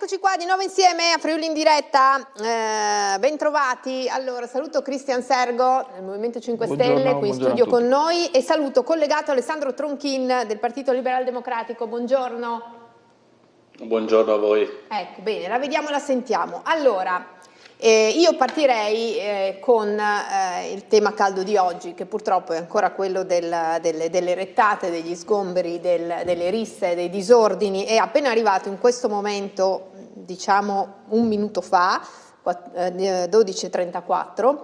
Eccoci qua di nuovo insieme a Friuli in diretta, bentrovati. Allora saluto Cristian Sergo del Movimento 5 Stelle qui in studio con noi e saluto collegato Alessandro Tronchin del Partito Liberal Democratico. Buongiorno. Buongiorno a voi. Ecco, bene, la vediamo e la sentiamo. Allora, io partirei con il tema caldo di oggi, che purtroppo è ancora quello delle rettate, degli sgomberi, delle risse, dei disordini. È appena arrivato in questo momento, diciamo un minuto fa, 12:34,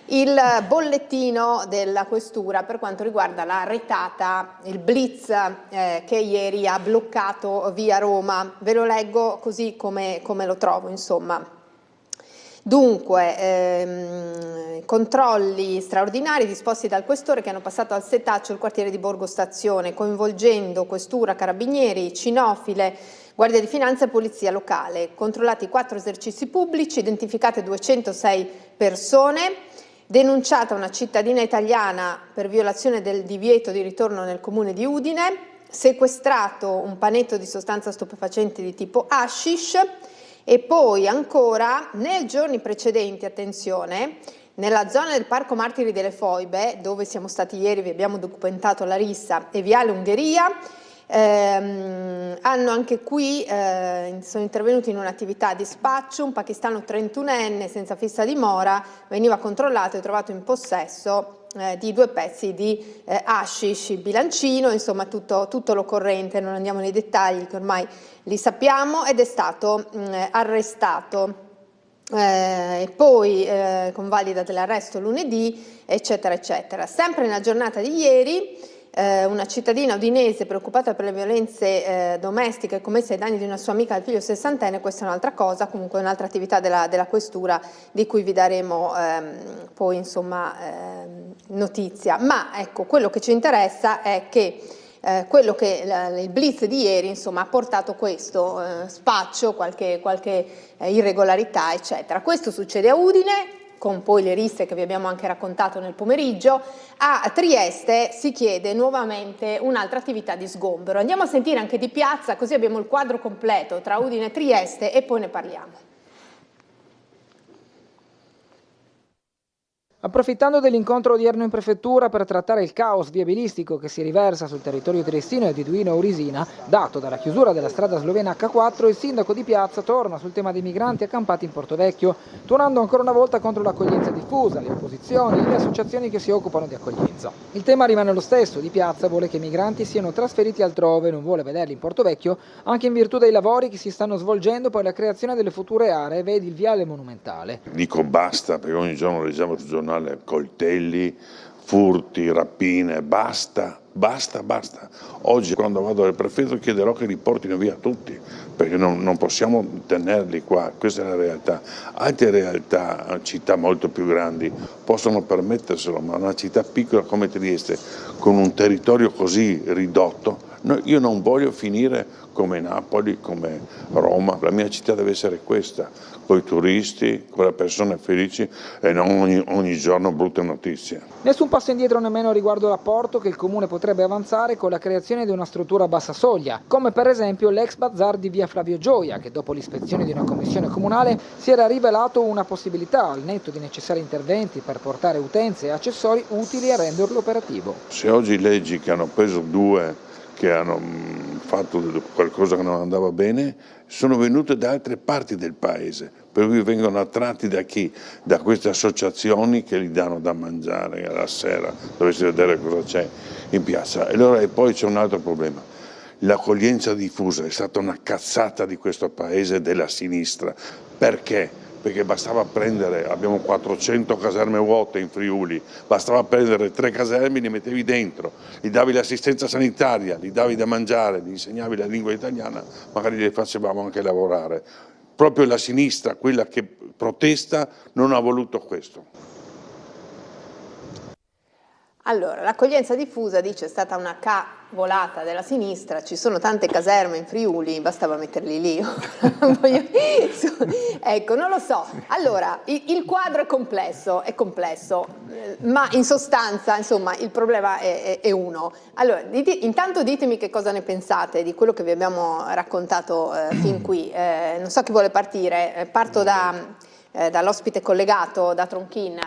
il bollettino della Questura per quanto riguarda la retata, il blitz che ieri ha bloccato via Roma. Ve lo leggo così come lo trovo, insomma. Dunque, controlli straordinari disposti dal Questore che hanno passato al setaccio il quartiere di Borgo Stazione, coinvolgendo Questura, Carabinieri, Cinofile, Guardia di Finanza e Polizia Locale. Controllati 4 esercizi pubblici, identificate 206 persone, denunciata una cittadina italiana per violazione del divieto di ritorno nel comune di Udine, sequestrato un panetto di sostanza stupefacente di tipo hashish. E poi ancora, nei giorni precedenti, attenzione, nella zona del Parco Martiri delle Foibe, dove siamo stati ieri, vi abbiamo documentato la rissa, e Viale Ungheria, hanno anche qui, sono intervenuti in un'attività di spaccio, un pakistano 31enne senza fissa dimora, veniva controllato e trovato in possesso di 2 pezzi di hashish, il bilancino, insomma tutto l'occorrente, non andiamo nei dettagli che ormai li sappiamo, ed è stato arrestato. E poi convalida dell'arresto lunedì, eccetera, eccetera. Sempre nella giornata di ieri, una cittadina udinese preoccupata per le violenze domestiche commesse ai danni di una sua amica al figlio 60enne, questa è un'altra cosa, comunque un'altra attività della Questura di cui vi daremo poi insomma notizia. Ma ecco, quello che ci interessa è che quello che il blitz di ieri insomma ha portato questo spaccio, qualche irregolarità eccetera. Questo succede a Udine, con poi le risse che vi abbiamo anche raccontato nel pomeriggio. A Trieste si chiede nuovamente un'altra attività di sgombero. Andiamo a sentire anche di piazza, così abbiamo il quadro completo tra Udine e Trieste e poi ne parliamo. Approfittando dell'incontro odierno in prefettura per trattare il caos viabilistico che si riversa sul territorio triestino e di Duino Aurisina, dato dalla chiusura della strada slovena H4, il sindaco di Piazza torna sul tema dei migranti accampati in Portovecchio, tuonando ancora una volta contro l'accoglienza diffusa, le opposizioni e le associazioni che si occupano di accoglienza. Il tema rimane lo stesso, di Piazza vuole che i migranti siano trasferiti altrove e non vuole vederli in Portovecchio, anche in virtù dei lavori che si stanno svolgendo per la creazione delle future aree, vedi il viale monumentale. Dico basta, perché ogni giorno leggiamo sul giornale coltelli, furti, rapine, basta. Oggi quando vado al prefetto chiederò che li portino via tutti, perché non possiamo tenerli qua, questa è la realtà. Altre realtà, città molto più grandi, possono permetterselo, ma una città piccola come Trieste, con un territorio così ridotto, io non voglio finire come Napoli, come Roma, la mia città deve essere questa, con i turisti, con le persone felici e non ogni giorno brutte notizie. Nessun passo indietro nemmeno riguardo l'apporto che il Comune potrebbe avanzare con la creazione di una struttura a bassa soglia, come per esempio l'ex bazar di via Flavio Gioia, che dopo l'ispezione di una commissione comunale si era rivelato una possibilità, al netto di necessari interventi per portare utenze e accessori utili a renderlo operativo. Se oggi leggi che hanno preso 2 che hanno fatto qualcosa che non andava bene, sono venute da altre parti del paese, per cui vengono attratti da chi? Da queste associazioni che gli danno da mangiare alla sera, dovresti vedere cosa c'è in piazza. E poi c'è un altro problema, l'accoglienza diffusa è stata una cazzata di questo paese, della sinistra. Perché? Perché bastava prendere, abbiamo 400 caserme vuote in Friuli, bastava prendere 3 caserme, li mettevi dentro, gli davi l'assistenza sanitaria, gli davi da mangiare, gli insegnavi la lingua italiana, magari li facevamo anche lavorare. Proprio la sinistra, quella che protesta, non ha voluto questo. Allora, l'accoglienza diffusa, dice, è stata una cavolata della sinistra, ci sono tante caserme in Friuli, bastava metterli lì. Ecco, non lo so. Allora, il quadro è complesso, ma in sostanza, insomma, il problema è uno. Allora, intanto ditemi che cosa ne pensate di quello che vi abbiamo raccontato fin qui. Non so chi vuole partire, parto dall'ospite collegato, da Tronchin.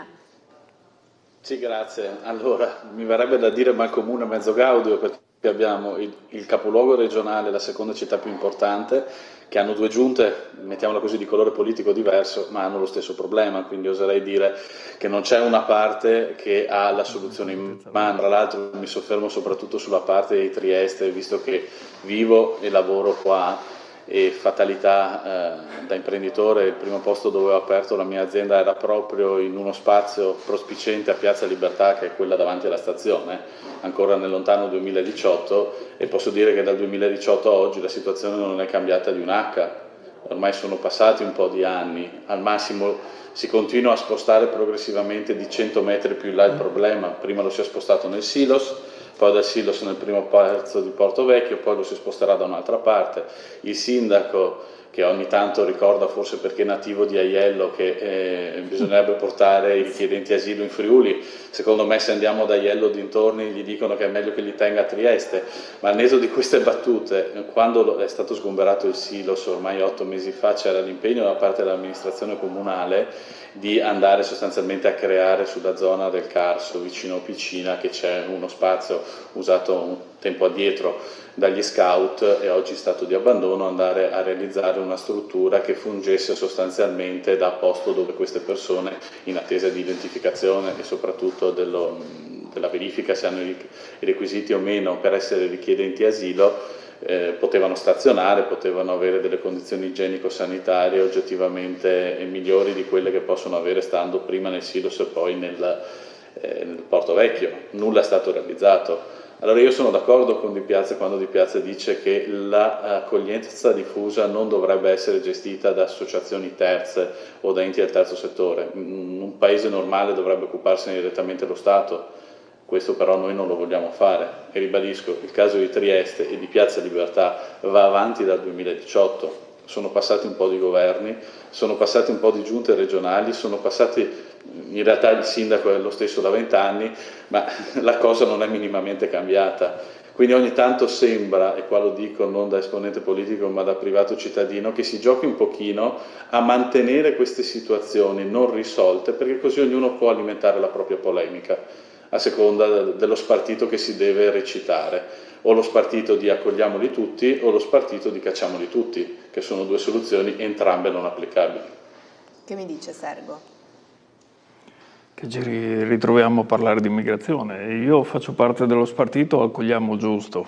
Sì, grazie. Allora, mi verrebbe da dire malcomune mezzo gaudio, perché abbiamo il capoluogo regionale, la seconda città più importante, che hanno due giunte, mettiamola così, di colore politico diverso, ma hanno lo stesso problema, quindi oserei dire che non c'è una parte che ha la soluzione in mano. Tra l'altro mi soffermo soprattutto sulla parte di Trieste, visto che vivo e lavoro qua, e fatalità, da imprenditore, il primo posto dove ho aperto la mia azienda era proprio in uno spazio prospiciente a Piazza Libertà, che è quella davanti alla stazione, ancora nel lontano 2018, e posso dire che dal 2018 a oggi la situazione non è cambiata di un H. Ormai sono passati un po' di anni, al massimo si continua a spostare progressivamente di 100 metri più in là il problema. Prima lo si è spostato nel Silos, poi dal Silos nel primo palazzo di Porto Vecchio, poi lo si sposterà da un'altra parte. Il sindaco, che ogni tanto ricorda, forse perché è nativo di Aiello, che bisognerebbe portare i richiedenti asilo in Friuli, secondo me se andiamo da Aiello dintorni gli dicono che è meglio che li tenga a Trieste, ma al netto di queste battute, quando è stato sgomberato il Silos ormai 8 mesi fa, c'era l'impegno da parte dell'amministrazione comunale di andare sostanzialmente a creare sulla zona del Carso, vicino a Picina, che c'è uno spazio usato un tempo addietro dagli scout e oggi stato di abbandono, andare a realizzare una struttura che fungesse sostanzialmente da posto dove queste persone, in attesa di identificazione e soprattutto della verifica se hanno i requisiti o meno per essere richiedenti asilo, potevano stazionare, potevano avere delle condizioni igienico-sanitarie oggettivamente migliori di quelle che possono avere stando prima nel Silos e poi nel Porto Vecchio. Nulla è stato realizzato. Allora io sono d'accordo con Di Piazza quando Di Piazza dice che l'accoglienza diffusa non dovrebbe essere gestita da associazioni terze o da enti del terzo settore. Un paese normale dovrebbe occuparsene direttamente lo Stato. Questo però noi non lo vogliamo fare e ribadisco, il caso di Trieste e di Piazza Libertà va avanti dal 2018, sono passati un po' di governi, sono passati un po' di giunte regionali, sono passati, in realtà il sindaco è lo stesso da 20 anni, ma la cosa non è minimamente cambiata. Quindi ogni tanto sembra, e qua lo dico non da esponente politico ma da privato cittadino, che si giochi un pochino a mantenere queste situazioni non risolte, perché così ognuno può alimentare la propria polemica a seconda dello spartito che si deve recitare, o lo spartito di accogliamoli tutti o lo spartito di cacciamoli tutti, che sono due soluzioni entrambe non applicabili. Che mi dice Sergo? Che ci ritroviamo a parlare di immigrazione. Io faccio parte dello spartito Accogliamo Giusto,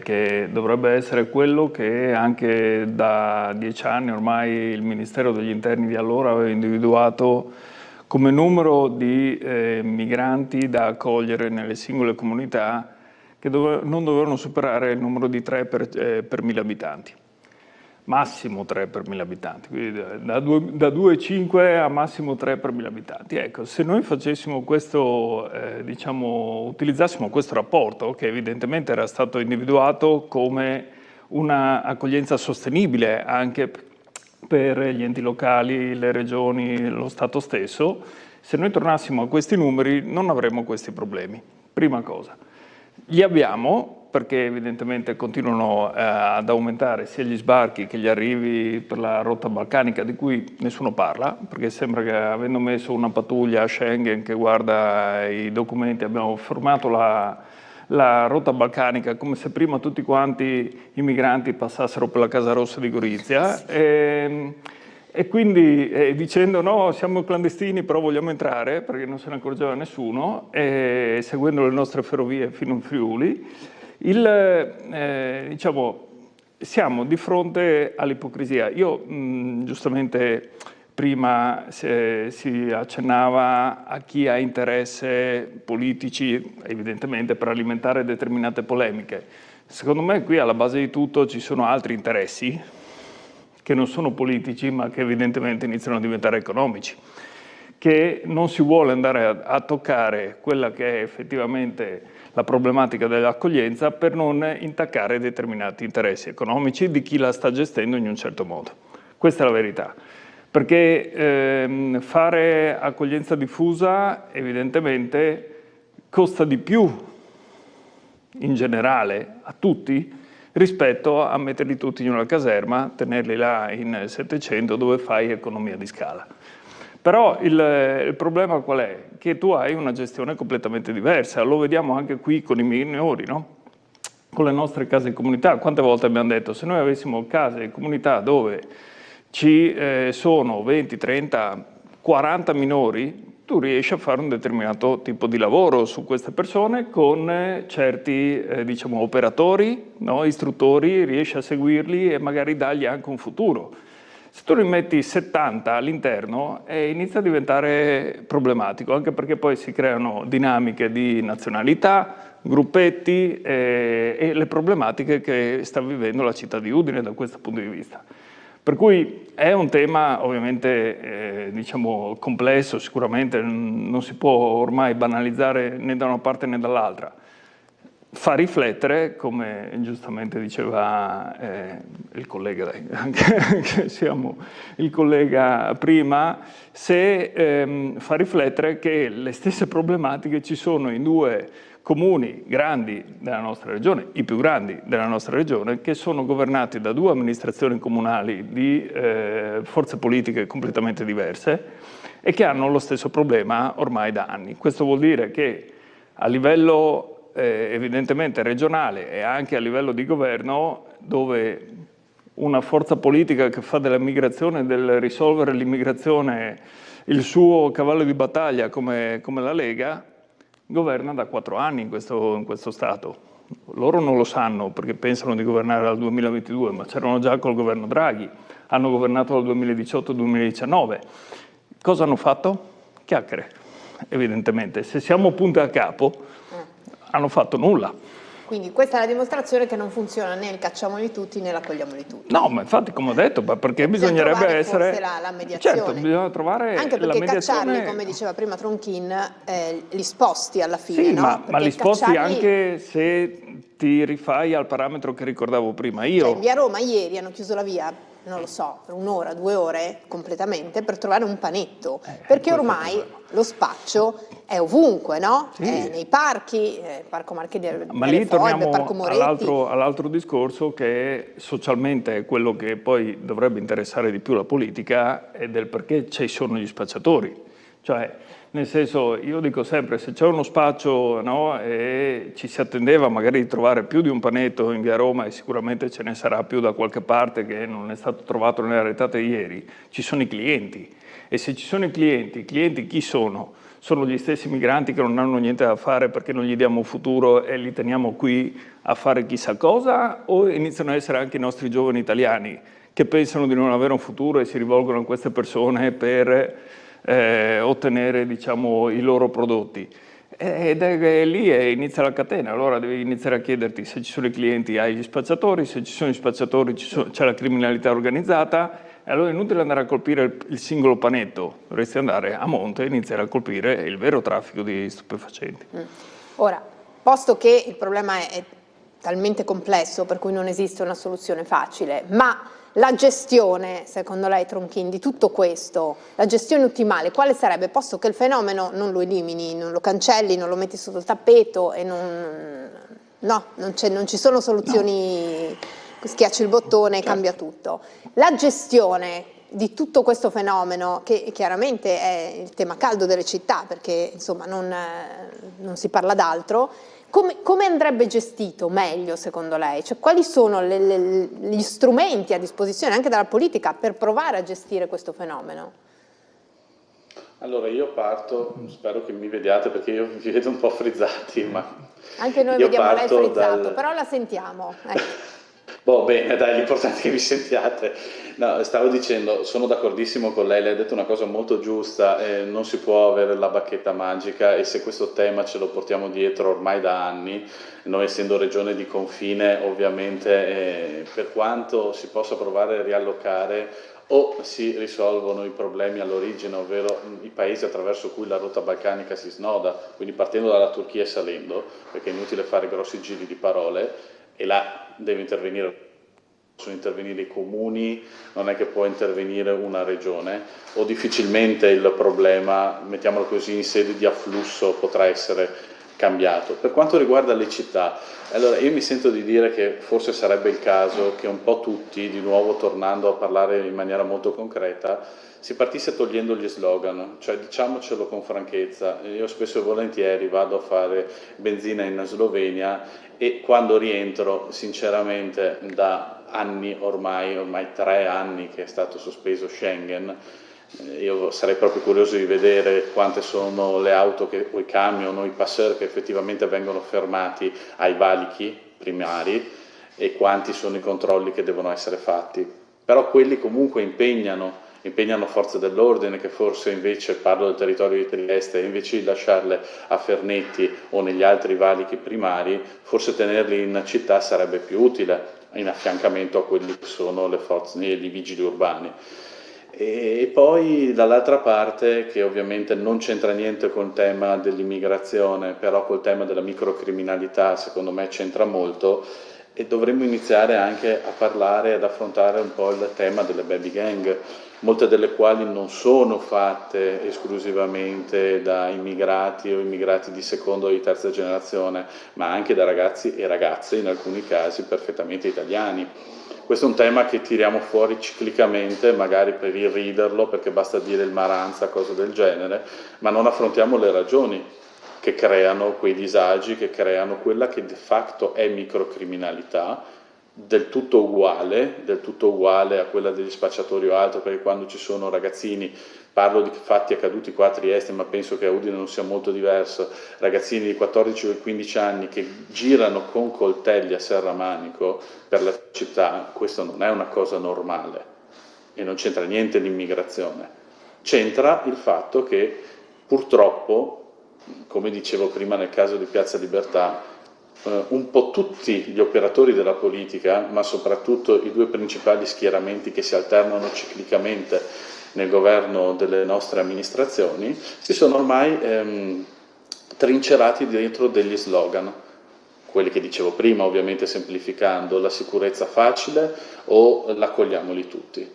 che dovrebbe essere quello che anche da 10 anni ormai il Ministero degli Interni di allora aveva individuato come numero di migranti da accogliere nelle singole comunità che non dovevano superare il numero di 3 per 1000 abitanti. Massimo 3 per 1000 abitanti, quindi da 2,5 a massimo 3 per 1000 abitanti. Ecco, se noi facessimo questo, utilizzassimo questo rapporto, che evidentemente era stato individuato come una accoglienza sostenibile anche per gli enti locali, le regioni, lo Stato stesso, se noi tornassimo a questi numeri non avremmo questi problemi. Prima cosa. Li abbiamo perché evidentemente continuano ad aumentare sia gli sbarchi che gli arrivi per la rotta balcanica, di cui nessuno parla, perché sembra che avendo messo una pattuglia a Schengen che guarda i documenti abbiamo fermato la rotta balcanica come se prima tutti quanti i migranti passassero per la Casa Rossa di Gorizia e quindi dicendo no, siamo clandestini però vogliamo entrare perché non se ne accorgeva nessuno e seguendo le nostre ferrovie fino in Friuli, siamo di fronte all'ipocrisia. Io giustamente prima si accennava a chi ha interesse politici, evidentemente per alimentare determinate polemiche. Secondo me qui alla base di tutto ci sono altri interessi che non sono politici ma che evidentemente iniziano a diventare economici, che non si vuole andare a toccare quella che è effettivamente la problematica dell'accoglienza per non intaccare determinati interessi economici di chi la sta gestendo in un certo modo. Questa è la verità. Perché fare accoglienza diffusa evidentemente costa di più in generale a tutti rispetto a metterli tutti in una caserma, tenerli là in 700 dove fai economia di scala. Però il problema qual è? Che tu hai una gestione completamente diversa, lo vediamo anche qui con i minori, no? Con le nostre case di comunità. Quante volte abbiamo detto, se noi avessimo case di comunità dove ci sono 20, 30, 40 minori, tu riesci a fare un determinato tipo di lavoro su queste persone con certi diciamo, operatori, no? Istruttori, riesci a seguirli e magari dargli anche un futuro. Se tu ne metti 70 all'interno inizia a diventare problematico, anche perché poi si creano dinamiche di nazionalità, gruppetti e le problematiche che sta vivendo la città di Udine da questo punto di vista. Per cui è un tema ovviamente diciamo complesso, sicuramente non si può ormai banalizzare né da una parte né dall'altra. Fa riflettere, come giustamente diceva il collega, anche siamo il collega prima, se fa riflettere che le stesse problematiche ci sono in due comuni grandi della nostra regione, i più grandi della nostra regione, che sono governati da due amministrazioni comunali di forze politiche completamente diverse e che hanno lo stesso problema ormai da anni. Questo vuol dire che a livello evidentemente regionale e anche a livello di governo, dove una forza politica che fa della migrazione, del risolvere l'immigrazione il suo cavallo di battaglia come la Lega, governa da 4 anni in questo Stato. Loro non lo sanno perché pensano di governare dal 2022, ma c'erano già col governo Draghi, hanno governato dal 2018-2019. Cosa hanno fatto? Chiacchiere, evidentemente. Se siamo punte a capo, hanno fatto nulla. Quindi questa è la dimostrazione che non funziona né il cacciamoli tutti né l'accogliamoli tutti. No, ma infatti come ho detto, perché bisognerebbe essere... Forse la mediazione. Certo, bisogna trovare anche perché la mediazione... cacciarli, come diceva prima Tronchin, li sposti alla fine, sì, no? ma li sposti anche se ti rifai al parametro che ricordavo prima. Io... Cioè, in via Roma ieri hanno chiuso la via, non lo so, per 1 ora, 2 ore completamente per trovare un panetto, perché ormai lo spaccio è ovunque, no? Sì. Nei parchi, Parco Marche delle Ma lì torniamo Parco Moretti. all'altro discorso che socialmente è quello che poi dovrebbe interessare di più la politica, è del perché ci sono gli spacciatori. Cioè, nel senso, io dico sempre, se c'è uno spaccio, no, e ci si attendeva magari di trovare più di un panetto in via Roma, e sicuramente ce ne sarà più da qualche parte che non è stato trovato nella retata di ieri, ci sono i clienti. E se ci sono i clienti chi sono? Sono gli stessi migranti che non hanno niente da fare perché non gli diamo futuro e li teniamo qui a fare chissà cosa? O iniziano a essere anche i nostri giovani italiani che pensano di non avere un futuro e si rivolgono a queste persone per ottenere, diciamo, i loro prodotti? Ed è lì inizia la catena. Allora devi iniziare a chiederti se ci sono i clienti, hai gli spacciatori, se ci sono gli spacciatori c'è la criminalità organizzata. E allora è inutile andare a colpire il singolo panetto, dovresti andare a monte e iniziare a colpire il vero traffico di stupefacenti. Ora, posto che il problema è talmente complesso per cui non esiste una soluzione facile, ma la gestione, secondo lei Tronchin, di tutto questo, la gestione ottimale, quale sarebbe? Posto che il fenomeno non lo elimini, non lo cancelli, non lo metti sotto il tappeto e non ci sono soluzioni... Schiacci il bottone e cambia tutto. La gestione di tutto questo fenomeno, che chiaramente è il tema caldo delle città, perché insomma non si parla d'altro, come andrebbe gestito meglio secondo lei? Cioè, quali sono gli strumenti a disposizione anche della politica per provare a gestire questo fenomeno? Allora io parto, spero che mi vediate perché io vi vedo un po' frizzati, ma anche noi vediamo lei frizzato, però la sentiamo. Boh, bene, dai, l'importante è che vi sentiate. No, stavo dicendo, sono d'accordissimo con lei, ha detto una cosa molto giusta, non si può avere la bacchetta magica e se questo tema ce lo portiamo dietro ormai da anni, noi essendo regione di confine ovviamente per quanto si possa provare a riallocare, o si risolvono i problemi all'origine, ovvero i paesi attraverso cui la rotta balcanica si snoda, quindi partendo dalla Turchia e salendo, perché è inutile fare grossi giri di parole, e là deve intervenire, possono intervenire i comuni, non è che può intervenire una regione, o difficilmente il problema, mettiamolo così, in sede di afflusso potrà essere cambiato. Per quanto riguarda le città, allora io mi sento di dire che forse sarebbe il caso che un po' tutti, di nuovo tornando a parlare in maniera molto concreta, si partisse togliendo gli slogan, cioè diciamocelo con franchezza. Io spesso e volentieri vado a fare benzina in Slovenia e quando rientro, sinceramente, da anni ormai 3 anni che è stato sospeso Schengen, io sarei proprio curioso di vedere quante sono le auto o i camion o i passeur che effettivamente vengono fermati ai valichi primari e quanti sono i controlli che devono essere fatti. Però quelli comunque impegnano forze dell'ordine che forse invece, parlo del territorio di Trieste, invece di lasciarle a Fernetti o negli altri valichi primari, forse tenerli in città sarebbe più utile in affiancamento a quelli che sono le forze, i vigili urbani. E poi dall'altra parte, che ovviamente non c'entra niente col tema dell'immigrazione, però col tema della microcriminalità secondo me c'entra molto, e dovremmo iniziare anche a parlare, ad affrontare un po' il tema delle baby gang, molte delle quali non sono fatte esclusivamente da immigrati o immigrati di seconda o di terza generazione, ma anche da ragazzi e ragazze, in alcuni casi perfettamente italiani. Questo è un tema che tiriamo fuori ciclicamente, magari per irriderlo, perché basta dire il Maranza, cose del genere, ma non affrontiamo le ragioni che creano quei disagi, che creano quella che de facto è microcriminalità, del tutto uguale a quella degli spacciatori o altro, perché quando ci sono ragazzini, parlo di fatti accaduti qua a Trieste, ma penso che a Udine non sia molto diverso, ragazzini di 14 o 15 anni che girano con coltelli a serramanico per la città, questo non è una cosa normale e non c'entra niente l'immigrazione. C'entra il fatto che purtroppo, come dicevo prima nel caso di Piazza Libertà, un po' tutti gli operatori della politica, ma soprattutto i 2 principali schieramenti che si alternano ciclicamente nel governo delle nostre amministrazioni, si sono ormai trincerati dentro degli slogan, quelli che dicevo prima, ovviamente semplificando, la sicurezza facile o l'accogliamoli tutti.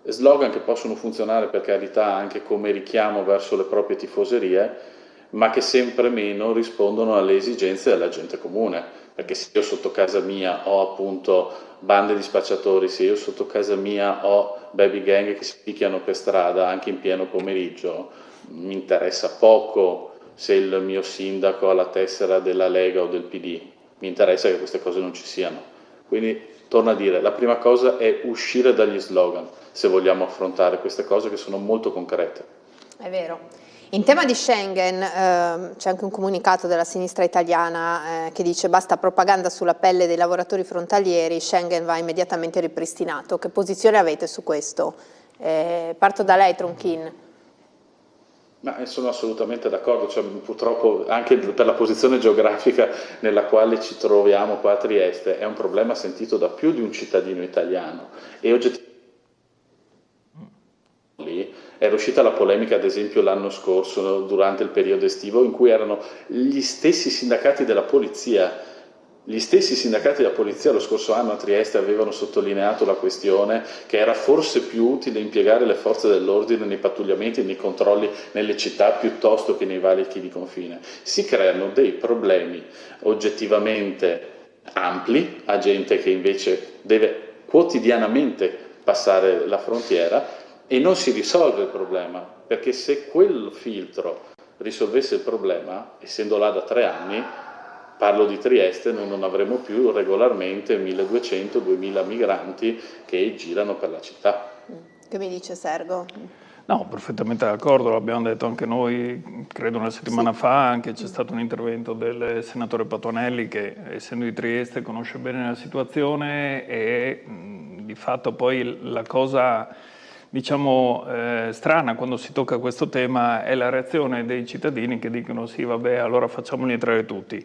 Slogan che possono funzionare, per carità, anche come richiamo verso le proprie tifoserie, ma che sempre meno rispondono alle esigenze della gente comune, perché se io sotto casa mia ho appunto bande di spacciatori, se io sotto casa mia ho baby gang che si picchiano per strada anche in pieno pomeriggio, mi interessa poco se il mio sindaco ha la tessera della Lega o del PD, mi interessa che queste cose non ci siano. Quindi torno a dire, la prima cosa è uscire dagli slogan se vogliamo affrontare queste cose che sono molto concrete. È vero. In tema di Schengen c'è anche un comunicato della sinistra italiana che dice basta propaganda sulla pelle dei lavoratori frontalieri, Schengen va immediatamente ripristinato. Che posizione avete su questo? Parto da lei, Tronchin. Ma sono assolutamente d'accordo, cioè, purtroppo anche per la posizione geografica nella quale ci troviamo qua a Trieste è un problema sentito da più di un cittadino italiano e oggettivamente era uscita la polemica, ad esempio, l'anno scorso, durante il periodo estivo, in cui erano gli stessi sindacati della polizia lo scorso anno a Trieste avevano sottolineato la questione che era forse più utile impiegare le forze dell'ordine nei pattugliamenti e nei controlli nelle città piuttosto che nei valichi di confine. Si creano dei problemi oggettivamente ampli a gente che invece deve quotidianamente passare la frontiera e non si risolve il problema, perché se quel filtro risolvesse il problema, essendo là da 3 anni, parlo di Trieste, noi non avremo più regolarmente 1200-2000 migranti che girano per la città. Che mi dice Sergo? No, perfettamente d'accordo, l'abbiamo detto anche noi, credo una settimana fa, anche c'è stato un intervento del senatore Patuanelli che, essendo di Trieste, conosce bene la situazione e di fatto poi la cosa, diciamo, strana quando si tocca questo tema è la reazione dei cittadini che dicono sì, vabbè, allora facciamoli entrare tutti.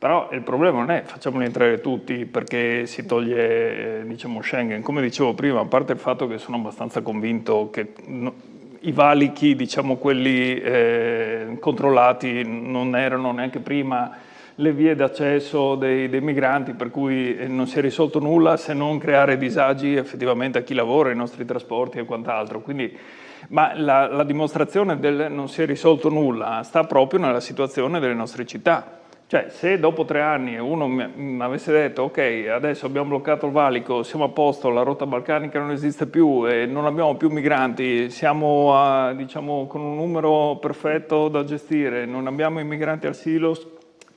Però il problema non è facciamoli entrare tutti perché si toglie diciamo Schengen. Come dicevo prima, a parte il fatto che sono abbastanza convinto che i valichi, diciamo quelli controllati, non erano neanche prima le vie d'accesso dei migranti, per cui non si è risolto nulla se non creare disagi effettivamente a chi lavora, ai nostri trasporti e quant'altro. Quindi, ma la dimostrazione del non si è risolto nulla sta proprio nella situazione delle nostre città. Cioè, se dopo 3 anni uno mi avesse detto ok, adesso abbiamo bloccato il valico, siamo a posto, la rotta balcanica non esiste più e non abbiamo più migranti, siamo diciamo, con un numero perfetto da gestire, non abbiamo i migranti al Silos,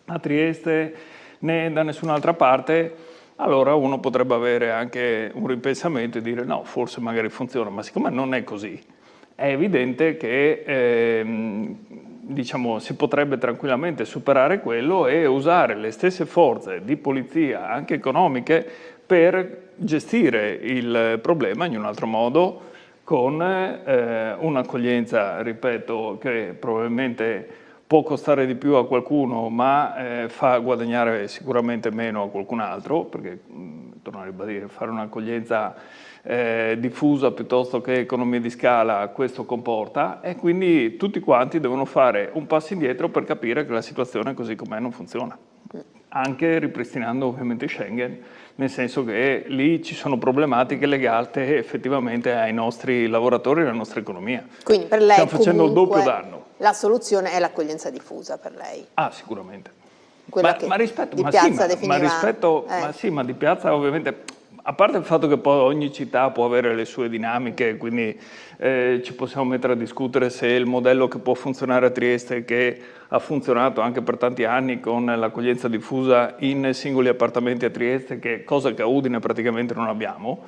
a Trieste né da nessun'altra parte, allora uno potrebbe avere anche un ripensamento e dire no, forse magari funziona, ma siccome non è così, è evidente che diciamo, si potrebbe tranquillamente superare quello e usare le stesse forze di polizia, anche economiche, per gestire il problema in un altro modo, con un'accoglienza, ripeto, che probabilmente può costare di più a qualcuno, ma fa guadagnare sicuramente meno a qualcun altro, perché, torno a ribadire, fare un'accoglienza diffusa piuttosto che economia di scala, questo comporta, e quindi tutti quanti devono fare un passo indietro per capire che la situazione così com'è non funziona, anche ripristinando ovviamente Schengen, nel senso che lì ci sono problematiche legate effettivamente ai nostri lavoratori e alla nostra economia. Quindi per lei stiamo facendo il doppio danno. La soluzione è l'accoglienza diffusa per lei? Ah, sicuramente. Ma rispetto Di Piazza definiva... ma Di Piazza ovviamente, a parte il fatto che poi ogni città può avere le sue dinamiche, quindi ci possiamo mettere a discutere se il modello che può funzionare a Trieste, che ha funzionato anche per tanti anni con l'accoglienza diffusa in singoli appartamenti a Trieste, che cosa che a Udine praticamente non abbiamo,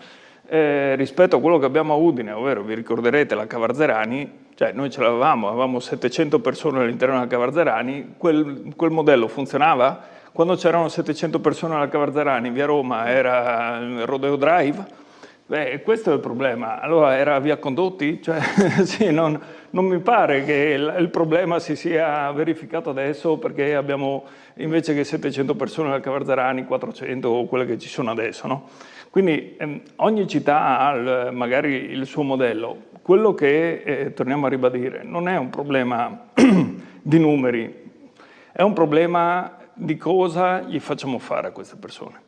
rispetto a quello che abbiamo a Udine, ovvero vi ricorderete la Cavarzerani, cioè noi ce l'avevamo, avevamo 700 persone all'interno della Cavarzerani, quel modello funzionava? Quando c'erano 700 persone alla Cavarzerani, via Roma era il Rodeo Drive? Beh, questo è il problema. Allora era via Condotti? Cioè, sì, non mi pare che il problema si sia verificato adesso perché abbiamo invece che 700 persone alla Cavarzerani, 400 o quelle che ci sono adesso, no? Quindi ogni città ha magari il suo modello. Quello che, torniamo a ribadire, non è un problema di numeri, è un problema di cosa gli facciamo fare a queste persone.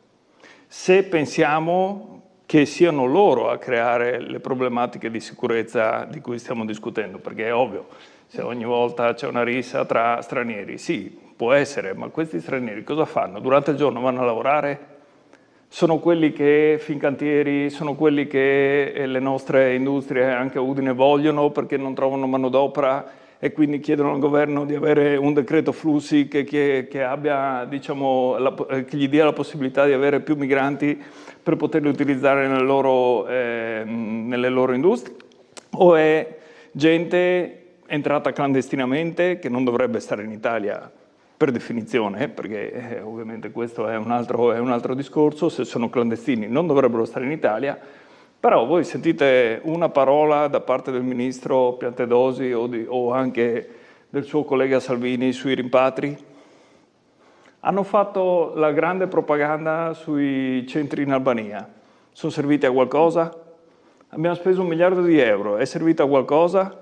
Se pensiamo che siano loro a creare le problematiche di sicurezza di cui stiamo discutendo, perché è ovvio, se ogni volta c'è una rissa tra stranieri, sì, può essere, ma questi stranieri cosa fanno? Durante il giorno vanno a lavorare? Sono quelli che Fincantieri, sono quelli che le nostre industrie anche a Udine vogliono perché non trovano manodopera e quindi chiedono al governo di avere un decreto flussi che abbia, diciamo, che gli dia la possibilità di avere più migranti per poterli utilizzare nelle loro industrie, o è gente entrata clandestinamente che non dovrebbe stare in Italia per definizione, perché ovviamente questo è un altro discorso, se sono clandestini non dovrebbero stare in Italia. Però voi sentite una parola da parte del ministro Piantedosi o anche del suo collega Salvini sui rimpatri? Hanno fatto la grande propaganda sui centri in Albania. Sono serviti a qualcosa? Abbiamo speso 1 miliardo di euro. È servito a qualcosa?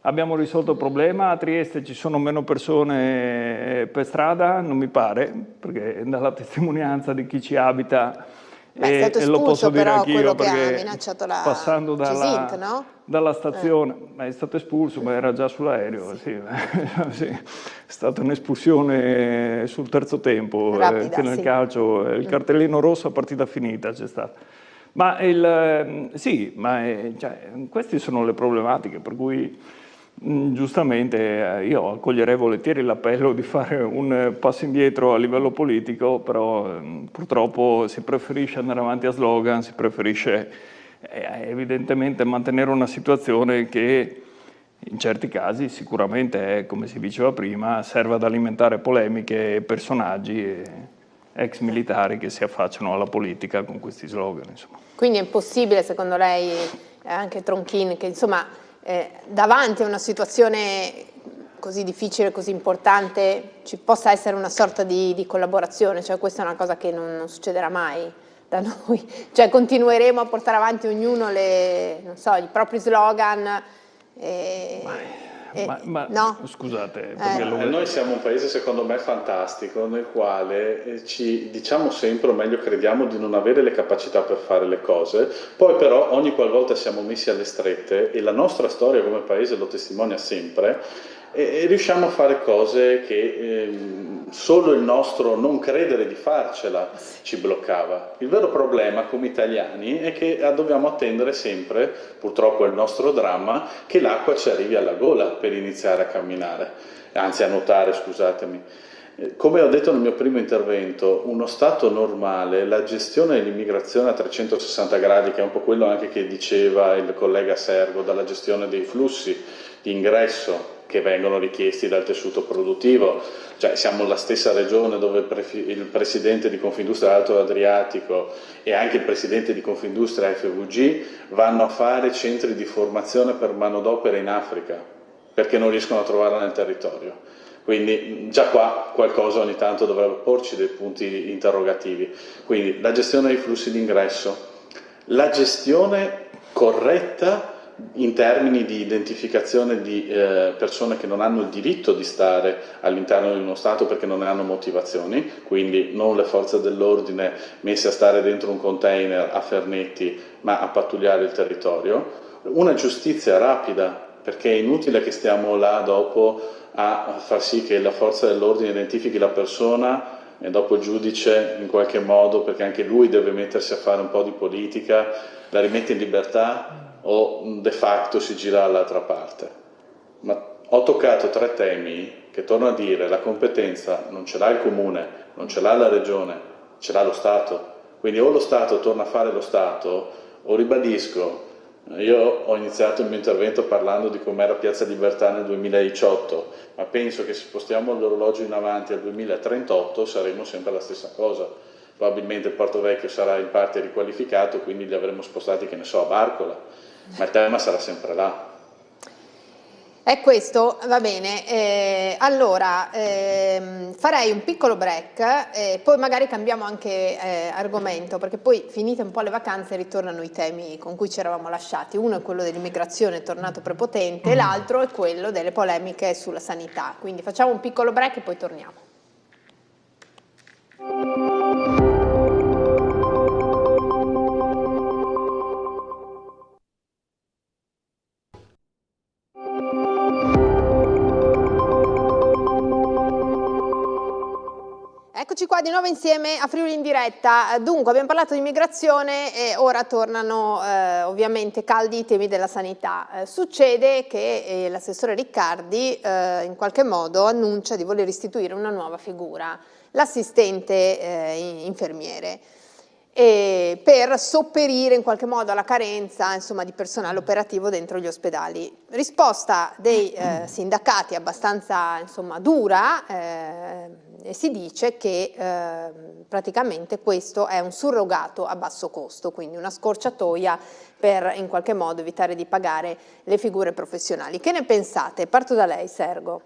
Abbiamo risolto il problema? A Trieste ci sono meno persone per strada? Non mi pare, perché dalla testimonianza di chi ci abita... È stato espulso, lo posso dire però, anch'io, quello che ha perché minacciato la passando CISINT, no? dalla stazione, è stato espulso, ma era già sull'aereo, sì. Sì. È stata un'espulsione sul terzo tempo, rapida, che nel sì. calcio, il cartellino rosso a partita finita c'è stato. Ma queste sono le problematiche, per cui giustamente io accoglierei volentieri l'appello di fare un passo indietro a livello politico, però purtroppo si preferisce andare avanti a slogan, si preferisce evidentemente mantenere una situazione che in certi casi sicuramente è, come si diceva prima, serve ad alimentare polemiche e personaggi ex militari che si affacciano alla politica con questi slogan, insomma. Quindi è impossibile, secondo lei, anche Tronchin, che insomma davanti a una situazione così difficile, così importante, ci possa essere una sorta di collaborazione, cioè questa è una cosa che non succederà mai da noi, cioè continueremo a portare avanti ognuno i propri slogan. No? Scusate, noi siamo un paese secondo me fantastico nel quale ci diciamo sempre, o meglio crediamo di non avere le capacità per fare le cose, poi però ogni qualvolta siamo messi alle strette, e la nostra storia come paese lo testimonia sempre, e riusciamo a fare cose che solo il nostro non credere di farcela ci bloccava. Il vero problema come italiani è che dobbiamo attendere sempre, purtroppo è il nostro dramma, che l'acqua ci arrivi alla gola per iniziare a camminare, anzi a nuotare, scusatemi. Come ho detto nel mio primo intervento, uno Stato normale, la gestione dell'immigrazione a 360 gradi, che è un po' quello anche che diceva il collega Sergo, dalla gestione dei flussi di ingresso che vengono richiesti dal tessuto produttivo, cioè siamo la stessa regione dove il presidente di Confindustria Alto Adriatico e anche il presidente di Confindustria FVG vanno a fare centri di formazione per manodopera in Africa, perché non riescono a trovarla nel territorio. Quindi già qua qualcosa ogni tanto dovrebbe porci dei punti interrogativi. Quindi la gestione dei flussi d'ingresso, la gestione corretta in termini di identificazione di persone che non hanno il diritto di stare all'interno di uno Stato perché non ne hanno motivazioni, quindi non le forze dell'ordine messe a stare dentro un container a fernetti, ma a pattugliare il territorio. Una giustizia rapida, perché è inutile che stiamo là dopo a far sì che la forza dell'ordine identifichi la persona e dopo il giudice in qualche modo, perché anche lui deve mettersi a fare un po' di politica, la rimette in libertà o de facto si gira dall'altra parte. Ma ho toccato 3 temi che, torno a dire, la competenza non ce l'ha il comune, non ce l'ha la regione, ce l'ha lo Stato. Quindi o lo Stato torna a fare lo Stato, o ribadisco, io ho iniziato il mio intervento parlando di com'era Piazza Libertà nel 2018, ma penso che se spostiamo l'orologio in avanti al 2038 saremo sempre la stessa cosa. Probabilmente il Porto Vecchio sarà in parte riqualificato, quindi li avremo spostati, che ne so, a Barcola, ma il tema sarà sempre là. È questo, va bene. Allora, farei un piccolo break, poi magari cambiamo anche argomento, perché poi finite un po' le vacanze ritornano i temi con cui ci eravamo lasciati. Uno è quello dell'immigrazione tornato prepotente, l'altro è quello delle polemiche sulla sanità. Quindi facciamo un piccolo break e poi torniamo. Eccoci qua di nuovo insieme a Friuli in diretta. Dunque abbiamo parlato di immigrazione e ora tornano ovviamente caldi i temi della sanità. Succede che l'assessore Riccardi in qualche modo annuncia di voler istituire una nuova figura, l'assistente infermiere, per sopperire in qualche modo alla carenza, insomma, di personale operativo dentro gli ospedali. Risposta dei sindacati abbastanza, insomma, dura, e si dice che praticamente questo è un surrogato a basso costo, quindi una scorciatoia per in qualche modo evitare di pagare le figure professionali. Che ne pensate? Parto da lei, Sergo.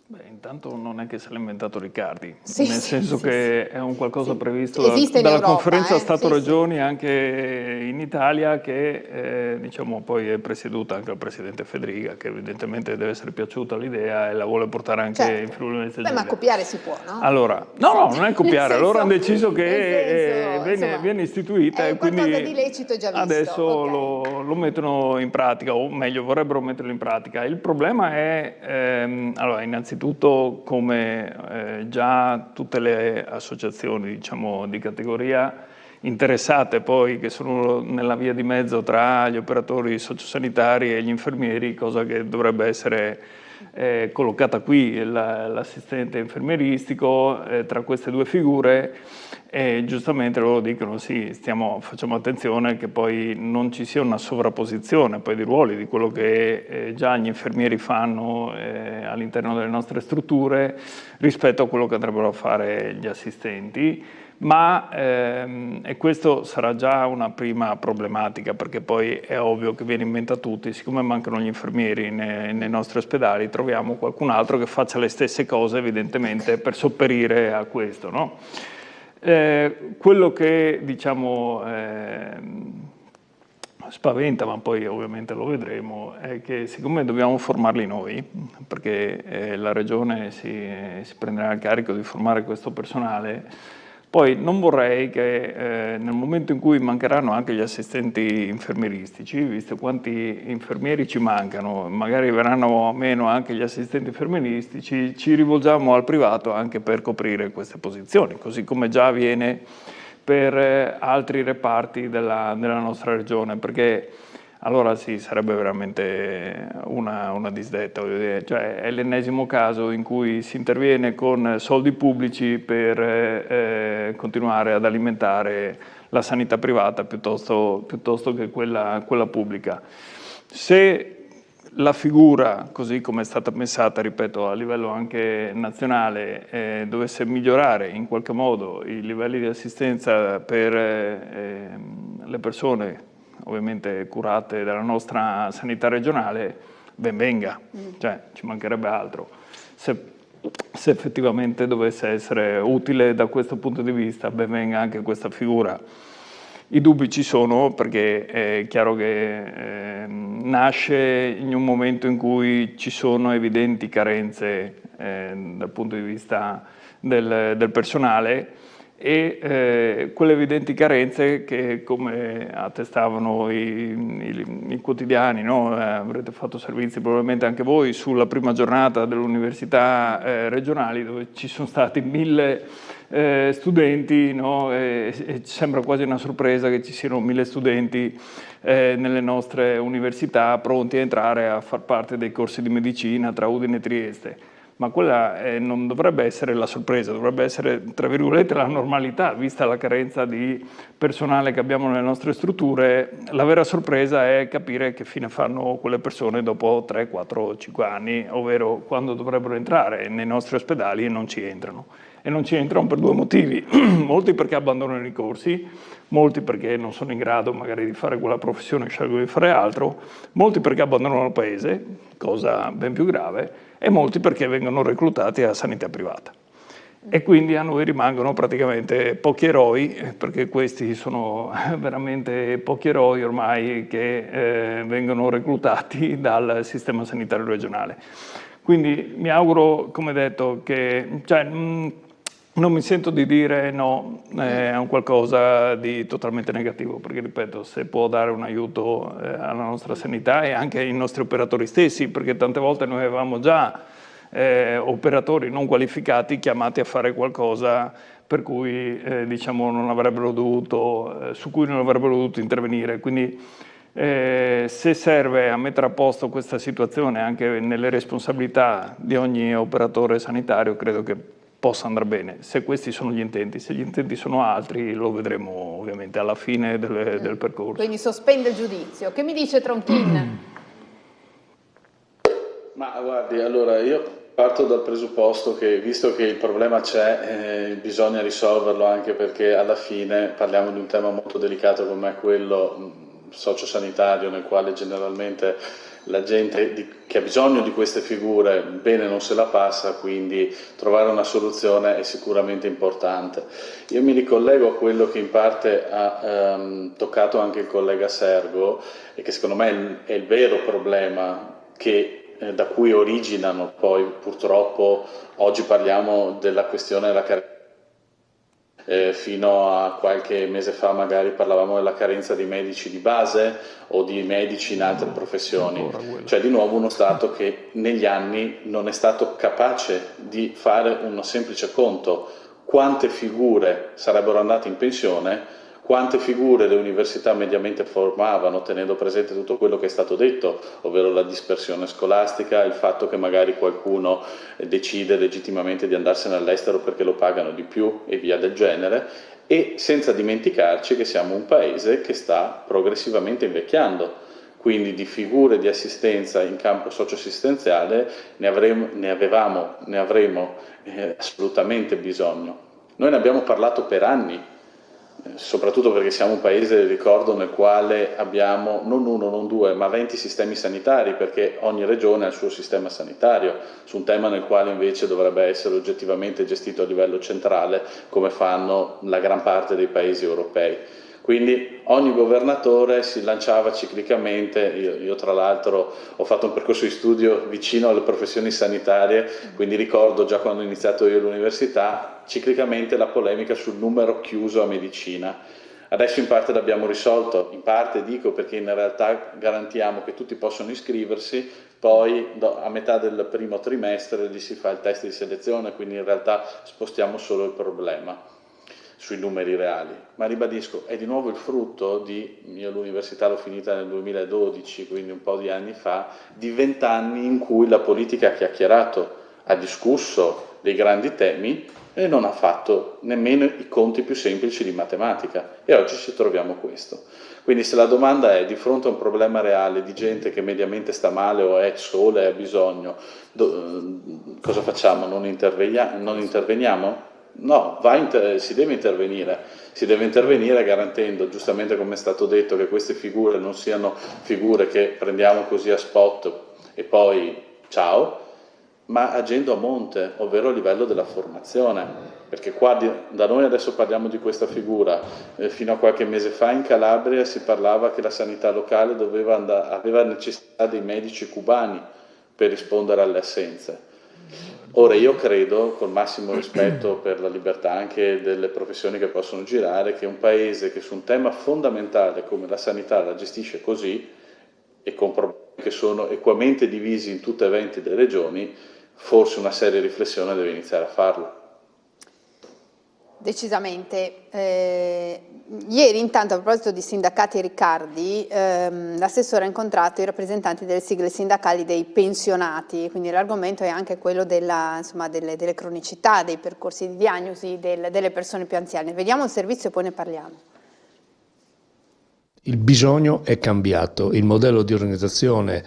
Beh, intanto non è che se l'ha inventato Riccardi, Sì, nel senso che è un qualcosa previsto Esiste dalla in Europa, conferenza Stato-Regioni sì. anche in Italia, che diciamo poi è presieduta anche dal presidente Fedriga, che evidentemente deve essere piaciuta l'idea e la vuole portare anche in Friuli Venezia Giulia. Ma copiare si può, no? Allora, no, non è copiare, senso, allora hanno deciso che insomma, viene istituita e quindi qualcosa di lecito già visto. adesso Okay. lo mettono in pratica, o meglio vorrebbero metterlo in pratica. Il problema è, allora, innanzitutto come già tutte le associazioni, diciamo, di categoria interessate poi, che sono nella via di mezzo tra gli operatori sociosanitari e gli infermieri, cosa che dovrebbe essere collocata qui, l'assistente infermieristico, tra queste due figure, e giustamente loro dicono sì, facciamo attenzione che poi non ci sia una sovrapposizione poi di ruoli di quello che già gli infermieri fanno all'interno delle nostre strutture rispetto a quello che andrebbero a fare gli assistenti. Ma e questo sarà già una prima problematica, perché poi è ovvio che viene in mente a tutti, siccome mancano gli infermieri nei nostri ospedali, troviamo qualcun altro che faccia le stesse cose evidentemente per sopperire a questo, no? Quello che diciamo spaventa, ma poi ovviamente lo vedremo, è che siccome dobbiamo formarli noi, perché la Regione si prenderà il carico di formare questo personale, poi non vorrei che nel momento in cui mancheranno anche gli assistenti infermieristici, visto quanti infermieri ci mancano, magari verranno meno anche gli assistenti infermieristici, ci rivolgiamo al privato anche per coprire queste posizioni, così come già avviene per altri reparti della nostra regione, perché allora sì, sarebbe veramente una disdetta, cioè è l'ennesimo caso in cui si interviene con soldi pubblici per continuare ad alimentare la sanità privata piuttosto che quella pubblica. Se la figura, così come è stata pensata, ripeto, a livello anche nazionale, dovesse migliorare in qualche modo i livelli di assistenza per le persone ovviamente curate dalla nostra sanità regionale, ben venga, cioè ci mancherebbe altro. Se effettivamente dovesse essere utile da questo punto di vista, ben venga anche questa figura. I dubbi ci sono, perché è chiaro che nasce in un momento in cui ci sono evidenti carenze dal punto di vista del personale, e quelle evidenti carenze che, come attestavano i quotidiani, no? Avrete fatto servizi probabilmente anche voi sulla prima giornata delle università regionali, dove ci sono stati 1000 studenti, no? E sembra quasi una sorpresa che ci siano 1000 studenti nelle nostre università pronti a entrare a far parte dei corsi di medicina tra Udine e Trieste. Ma quella non dovrebbe essere la sorpresa, dovrebbe essere, tra virgolette, la normalità, vista la carenza di personale che abbiamo nelle nostre strutture. La vera sorpresa è capire che fine fanno quelle persone dopo 3, 4, 5 anni, ovvero quando dovrebbero entrare nei nostri ospedali e non ci entrano. E non ci entrano per 2 motivi, molti perché abbandonano i corsi, molti perché non sono in grado magari di fare quella professione e scelgono di fare altro, molti perché abbandonano il paese, cosa ben più grave, e molti perché vengono reclutati a sanità privata. E quindi a noi rimangono praticamente pochi eroi, perché questi sono veramente pochi eroi ormai che vengono reclutati dal sistema sanitario regionale. Quindi mi auguro, come detto, che non mi sento di dire no, è un qualcosa di totalmente negativo, perché ripeto, se può dare un aiuto alla nostra sanità e anche ai nostri operatori stessi, perché tante volte noi avevamo già operatori non qualificati chiamati a fare qualcosa per cui diciamo su cui non avrebbero dovuto intervenire. Quindi se serve a mettere a posto questa situazione anche nelle responsabilità di ogni operatore sanitario, credo che possa andare bene, se questi sono gli intenti. Se gli intenti sono altri lo vedremo ovviamente alla fine del percorso. Quindi sospende il giudizio. Che mi dice Tronchin? Ma guardi, allora io parto dal presupposto che, visto che il problema c'è, bisogna risolverlo, anche perché alla fine parliamo di un tema molto delicato come quello sociosanitario, nel quale generalmente la gente che ha bisogno di queste figure bene non se la passa, quindi trovare una soluzione è sicuramente importante. Io mi ricollego a quello che in parte ha toccato anche il collega Sergo, e che secondo me è il vero problema da cui originano poi purtroppo, oggi parliamo della questione della carenza. Fino a qualche mese fa magari parlavamo della carenza di medici di base o di medici in altre professioni, cioè di nuovo uno Stato che negli anni non è stato capace di fare un semplice conto: quante figure sarebbero andate in pensione, quante figure le università mediamente formavano, tenendo presente tutto quello che è stato detto, ovvero la dispersione scolastica, il fatto che magari qualcuno decide legittimamente di andarsene all'estero perché lo pagano di più e via del genere, e senza dimenticarci che siamo un paese che sta progressivamente invecchiando. Quindi di figure di assistenza in campo socioassistenziale ne avremo assolutamente bisogno. Noi ne abbiamo parlato per anni, soprattutto perché siamo un paese, ricordo, nel quale abbiamo non uno, non due, ma 20 sistemi sanitari, perché ogni regione ha il suo sistema sanitario, su un tema nel quale invece dovrebbe essere oggettivamente gestito a livello centrale, come fanno la gran parte dei paesi europei. Quindi ogni governatore si lanciava ciclicamente, io tra l'altro ho fatto un percorso di studio vicino alle professioni sanitarie, quindi ricordo già quando ho iniziato io l'università, ciclicamente la polemica sul numero chiuso a medicina. Adesso in parte l'abbiamo risolto, in parte dico perché in realtà garantiamo che tutti possono iscriversi, poi a metà del primo trimestre gli si fa il test di selezione, quindi in realtà spostiamo solo il problema sui numeri reali, ma ribadisco, è di nuovo il frutto di, io l'università l'ho finita nel 2012, quindi un po' di anni fa, di 20 anni in cui la politica ha chiacchierato, ha discusso dei grandi temi e non ha fatto nemmeno i conti più semplici di matematica, e oggi ci troviamo questo. Quindi se la domanda è, di fronte a un problema reale di gente che mediamente sta male o è sola e ha bisogno, cosa facciamo? Non interveniamo? No, si deve intervenire garantendo, giustamente come è stato detto, che queste figure non siano figure che prendiamo così a spot e poi ciao, ma agendo a monte, ovvero a livello della formazione, perché qua da noi adesso parliamo di questa figura, fino a qualche mese fa in Calabria si parlava che la sanità locale aveva necessità dei medici cubani per rispondere alle assenze. Ora io credo, col massimo rispetto per la libertà anche delle professioni che possono girare, che un paese che su un tema fondamentale come la sanità la gestisce così e con problemi che sono equamente divisi in tutte e 20 le regioni, forse una seria riflessione deve iniziare a farlo. Decisamente. Ieri intanto, a proposito di sindacati e Riccardi, l'assessore ha incontrato i rappresentanti delle sigle sindacali dei pensionati, quindi l'argomento è anche quello delle cronicità, dei percorsi di diagnosi delle persone più anziane. Vediamo il servizio e poi ne parliamo. Il bisogno è cambiato, il modello di organizzazione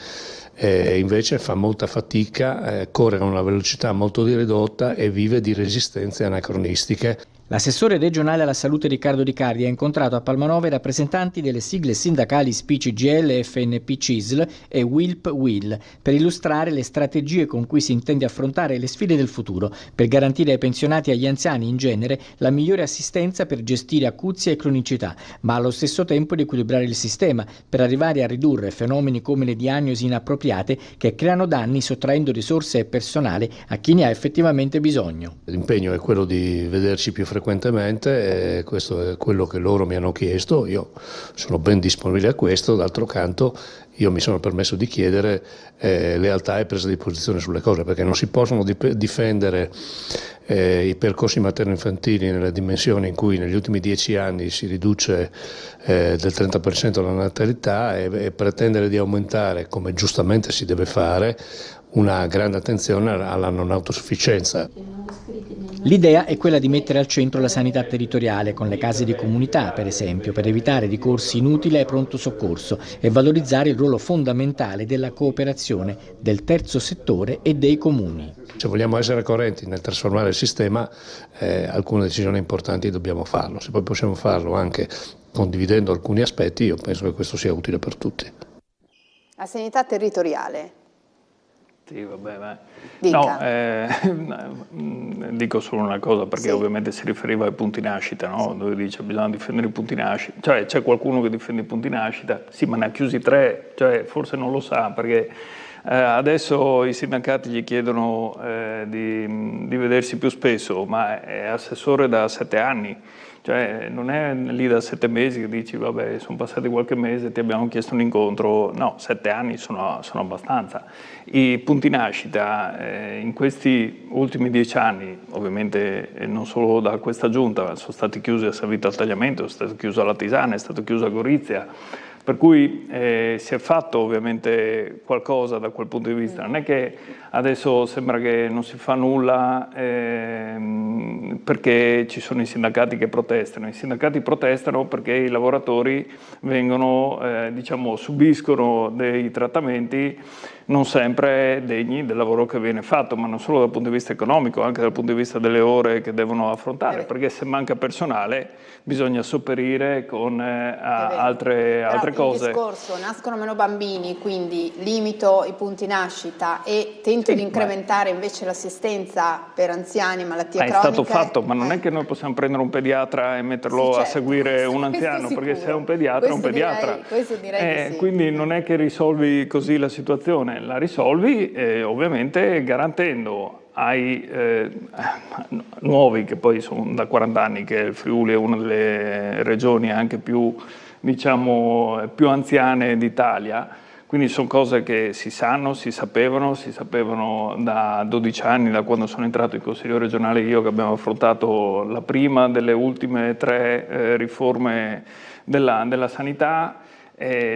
invece fa molta fatica, corre a una velocità molto ridotta e vive di resistenze anacronistiche. L'assessore regionale alla salute Riccardo Riccardi ha incontrato a Palmanova i rappresentanti delle sigle sindacali SPI-CGIL, FNP-CISL e WILP-WIL per illustrare le strategie con cui si intende affrontare le sfide del futuro per garantire ai pensionati e agli anziani in genere la migliore assistenza per gestire acuzie e cronicità, ma allo stesso tempo di equilibrare il sistema per arrivare a ridurre fenomeni come le diagnosi inappropriate che creano danni sottraendo risorse e personale a chi ne ha effettivamente bisogno. L'impegno è quello di vederci più frequentemente, questo è quello che loro mi hanno chiesto, io sono ben disponibile a questo, d'altro canto io mi sono permesso di chiedere lealtà e presa di posizione sulle cose, perché non si possono difendere i percorsi materno-infantili nelle dimensioni in cui negli ultimi 10 anni si riduce del 30% la natalità e pretendere di aumentare, come giustamente si deve fare, una grande attenzione alla non autosufficienza. L'idea è quella di mettere al centro la sanità territoriale con le case di comunità, per esempio, per evitare ricorsi inutili ai pronto soccorso e valorizzare il ruolo fondamentale della cooperazione del terzo settore e dei comuni. Se vogliamo essere coerenti nel trasformare il sistema, alcune decisioni importanti dobbiamo farlo. Se poi possiamo farlo anche condividendo alcuni aspetti, io penso che questo sia utile per tutti. La sanità territoriale. Sì, vabbè, ma... Dica. Dico solo una cosa, perché ovviamente si riferiva ai punti nascita, no? Dove dice bisogna difendere i punti nascita, cioè c'è qualcuno che difende i punti nascita, sì, ma ne ha chiusi 3, cioè forse non lo sa, perché adesso i sindacati gli chiedono di vedersi più spesso, ma è assessore da 7 anni. Cioè non è lì da 7 mesi che dici vabbè sono passati qualche mese, ti abbiamo chiesto un incontro, no, 7 anni sono abbastanza. I punti nascita in questi ultimi 10 anni, ovviamente non solo da questa giunta, sono stati chiusi a Savita al Tagliamento, è stato chiuso alla Tisana, è stato chiuso a Gorizia, per cui si è fatto ovviamente qualcosa da quel punto di vista. Non è che adesso sembra che non si fa nulla perché ci sono i sindacati che protestano. I sindacati protestano perché i lavoratori vengono, subiscono dei trattamenti non sempre degni del lavoro che viene fatto, ma non solo dal punto di vista economico, anche dal punto di vista delle ore che devono affrontare, perché se manca personale bisogna sopperire con altre cose. Il discorso, nascono meno bambini, quindi limito i punti nascita e tento di incrementare invece l'assistenza per anziani, malattie croniche. È stato fatto, ma non è che noi possiamo prendere un pediatra e metterlo a seguire un anziano, perché se è un pediatra è un pediatra. Questo direi di sì. Quindi non è che risolvi così la situazione, la risolvi ovviamente garantendo ai nuovi, che poi sono da 40 anni, che il Friuli è una delle regioni anche più, diciamo, più anziane d'Italia, quindi sono cose che si sapevano da 12 anni, da quando sono entrato in Consiglio regionale io, che abbiamo affrontato la prima delle ultime 3 riforme della sanità.